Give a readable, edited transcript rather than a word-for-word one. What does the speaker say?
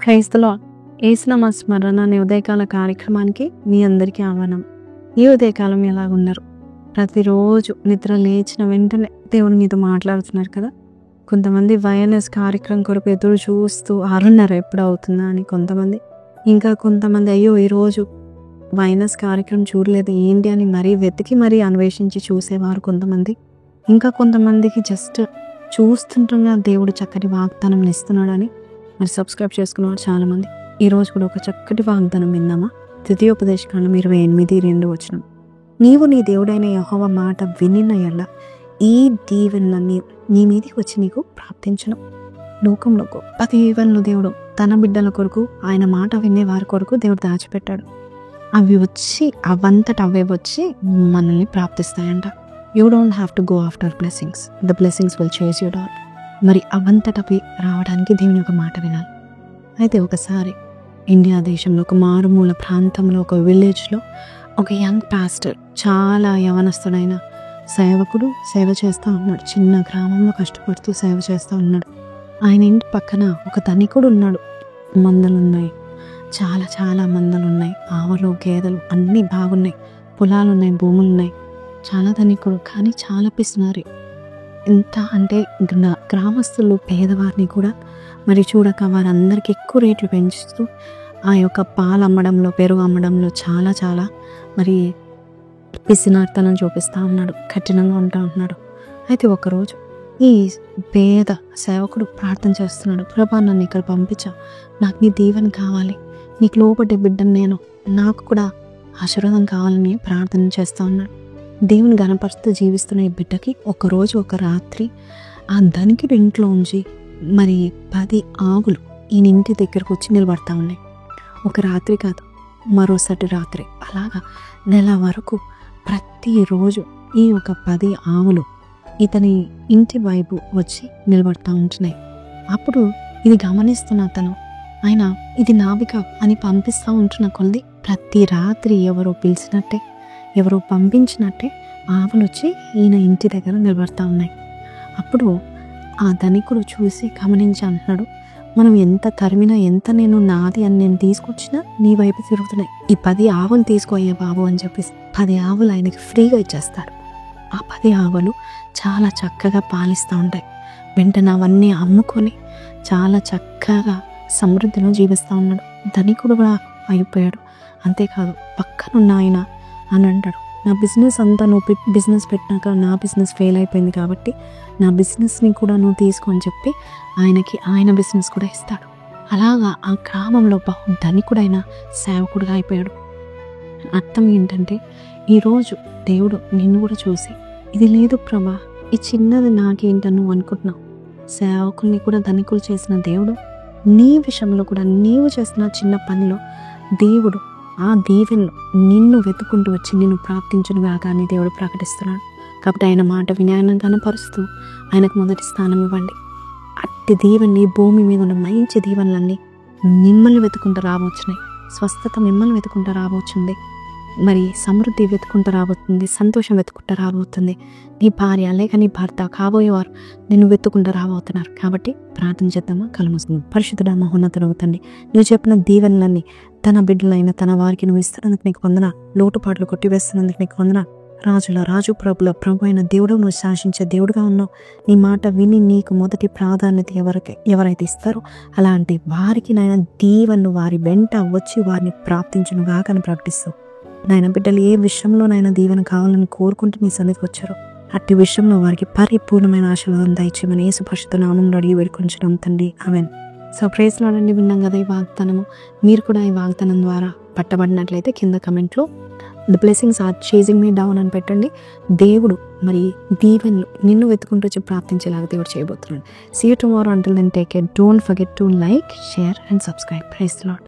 Praise the lord. యేసునామ స్మరణ అనే ఉదయకాల కార్యక్రమానికి మీ అందరికీ ఆహ్వానం. ఈ ఉదయకాలం ఎలాగున్నారు? ప్రతిరోజు నిద్ర లేచిన వెంటనే దేవుడు మీతో మాట్లాడుతున్నారు కదా. కొంతమంది వైఎన్ఎస్ కార్యక్రమం కొరకు ఎదురు చూస్తూ 6:30 ఎప్పుడు అవుతుందా అని, ఇంకా కొంతమంది అయ్యో ఈరోజు వైఎన్ఎస్ కార్యక్రమం చూడలేదు ఏంటి అని మరీ వెతికి మరీ అన్వేషించి చూసేవారు కొంతమంది. ఇంకా కొంతమందికి జస్ట్ చూస్తుండగా దేవుడు చక్కటి వాగ్దానం ఇస్తున్నాడని మరి సబ్స్క్రైబ్ చేసుకున్నవారు చాలామంది. ఈరోజు కూడా ఒక చక్కటి వాగ్దానం విన్నామా? ద్వితీయోపదేశకాండం 28:2 నీవు నీ దేవుడైన యెహోవా మాట వినిన యెడల ఈ దీవెనలన్నీ నీ మీదికి వచ్చి నీకు ప్రాప్తించును. లోకంలో గొప్ప దీవెనలు దేవుడు తన బిడ్డల కొరకు, ఆయన మాట వినే వారి కొరకు దేవుడు దాచిపెట్టాడు. అవి వచ్చి అవే వచ్చి మనల్ని ప్రాప్తిస్తాయంట. You don't have to go after blessings, the blessings will chase you down. మరి అవి రావడానికి దేవుని యొక్క మాట వినాలి. అయితే ఒకసారి ఇండియా దేశంలో ఒక మారుమూల ప్రాంతంలో ఒక విలేజ్లో ఒక యంగ్ పాస్టర్, చాలా యవనస్తుడైన సేవకుడు సేవ చేస్తూ ఉన్నాడు. చిన్న గ్రామంలో కష్టపడుతూ సేవ చేస్తూ ఉన్నాడు. ఆయన ఇంటి పక్కన ఒక ధనికుడు ఉన్నాడు. మందలున్నాయి, చాలా మందలున్నాయి, ఆవులు గేదెలు అన్నీ బాగున్నాయి, పొలాలున్నాయి, భూములున్నాయి. చాలా ధనికుడు, కానీ చాలా పిసినారి. ఎంత అంటే గ్రామస్తులు పేదవారిని కూడా మరి చూడక వారందరికీ ఎక్కువ రేట్లు పెంచుతూ ఆ యొక్క పాలు అమ్మడంలో, పెరుగు అమ్మడంలో చాలా మరి పిసినార్తనం చూపిస్తూ ఉన్నాడు, కఠినంగా ఉంటా ఉంటున్నాడు. అయితే ఒకరోజు ఈ పేద సేవకుడు ప్రార్థన చేస్తున్నాడు, ప్రభా నన్ను ఇక్కడ పంపించా, నాకు నీ దీవెన కావాలి, నీకు లోపడే బిడ్డను నేను, నాకు కూడా ఆశీర్వాదం కావాలని ప్రార్థన చేస్తూ ఉన్నాడు. దేవుని గణపరుస్తూ జీవిస్తున్న ఈ బిడ్డకి ఒకరోజు ఒక రాత్రి ఆ ధనికుడి ఇంట్లో ఉంచి మరి 10 ఆవులు ఈయన ఇంటి దగ్గరకు వచ్చి నిలబడతా ఉన్నాయి. ఒక రాత్రి కాదు, మరోసారి రాత్రి, అలాగా నెల వరకు ప్రతిరోజు ఈ ఒక 10 ఆవులు ఇతని ఇంటి వైపు వచ్చి నిలబడతా ఉంటున్నాయి. అప్పుడు ఇది గమనిస్తున్న అతను, ఆయన ఇది నావిక అని పంపిస్తూ ఉంటున్న కొద్ది ప్రతి రాత్రి ఎవరో పిలిచినట్టే, ఎవరో పంపించినట్టే ఆవులు వచ్చి ఈయన ఇంటి దగ్గర నిలబడతా ఉన్నాయి. అప్పుడు ఆ ధనికుడు చూసి గమనించి అంటున్నాడు, మనం ఎంత తరిమినా, ఎంత నేను నాది అని నేను తీసుకొచ్చినా నీ వైపు తిరుగుతున్నాయి, ఈ 10 ఆవులు తీసుకోయే బాబు అని చెప్పేసి 10 ఆవులు ఆయనకి ఫ్రీగా ఇచ్చేస్తాడు. ఆ 10 ఆవులు చాలా చక్కగా పాలిస్తూ ఉంటాయి. వెంటనే అవన్నీ అమ్ముకొని చాలా చక్కగా సమృద్ధిలో జీవిస్తూ ఉన్నాడు. ధనికుడు కూడా అయిపోయాడు. అంతేకాదు పక్కనున్న ఆయన అని అంటాడు, నా బిజినెస్ అంతా నువ్వు బిజినెస్ పెట్టినాక నా బిజినెస్ ఫెయిల్ అయిపోయింది కాబట్టి నా బిజినెస్ని కూడా నువ్వు తీసుకో అని చెప్పి ఆయనకి ఆయన బిజినెస్ కూడా ఇస్తాడు. అలాగా ఆ గ్రామంలో బహు ధనికుడైన సేవకుడుగా అయిపోయాడు. అర్థం ఏంటంటే, ఈరోజు దేవుడు నిన్ను కూడా చూసి, ఇది లేదు ప్రభా, ఈ చిన్నది నాకేంటని నువ్వు అనుకుంటున్నావు. సేవకుల్ని కూడా ధనికులు చేసిన దేవుడు నీ విషయంలో కూడా, నీవు చేసిన చిన్న పనిలో దేవుడు ఆ దీవెనలో నిన్ను వెతుకుంటూ వచ్చి నిన్ను ప్రాప్తించునుగా కానీ దేవుడు ప్రకటిస్తున్నాడు. కాబట్టి ఆయన మాట విని ఆయన కనపరుస్తూ ఆయనకు మొదటి స్థానం ఇవ్వండి. అట్టి దీవెని, భూమి మీద ఉన్న మంచి దీవెనలన్నీ మిమ్మల్ని వెతుకుంటూ రాబోతున్నాయి. స్వస్థత మిమ్మల్ని వెతుకుంటూ రాబోతుంది, మరి సమృద్ధి వెతుకుంటూ రాబోతుంది, సంతోషం వెతుకుంటూ రాబోతుంది. నీ భార్య లేక నీ భర్త కాబోయేవారు నిన్ను వెతుకుంటూ రాబోతున్నారు. కాబట్టి ప్రార్థన చేద్దామా? కళ్ళు మూసుకుందాం. పరిశుద్ధుడా, మహోన్నతుడవు తండ్రి, నువ్వు చెప్పిన దీవెనలన్నీ తన బిడ్డలైన తన వారికి నువ్వు ఇస్తున్నందుకు నీకు వందన, లోటుపాట్లు కొట్టివేస్తున్నందుకు నీకు వందన. రాజుల రాజు, ప్రభుల ప్రభు అయిన దేవుడు, నువ్వు శాసించే దేవుడుగా ఉన్నావు. నీ మాట విని నీకు మొదటి ప్రాధాన్యత ఎవరైతే ఇస్తారో అలాంటి వారికి నాయన దీవెనలు వారి వెంట వచ్చి వారిని ప్రాప్తించునుగా అని ప్రకటిస్తావు. నాయన బిడ్డలు ఏ విషయంలో నాయన దీవెన కావాలని కోరుకుంటూ నీ సన్నిధికి వచ్చారో అట్టి విషయంలో వారికి పరిపూర్ణమైన ఆశీర్వాదం దయచేయమని యేసు పరిశుద్ధ నామములో అడిగి వేడుకొంచున్నాం తండ్రి, ఆమేన్. సో ప్రైజ్ లార్డ్ అండి. విన్నాం కదా ఈ వాగ్దానము. మీరు కూడా ఈ వాగ్దానం ద్వారా పట్టబడినట్లయితే కింద కమెంట్లో the blessings are chasing me down అని పెట్టండి. దేవుడు మరి దీవెనలు నిన్ను వెతుకుంటూ వచ్చి ప్రార్థించేలాగా దేవుడు చేయబోతున్నాడు. See you tomorrow. Until then take care. Don't forget to like, share and subscribe. Praise lord.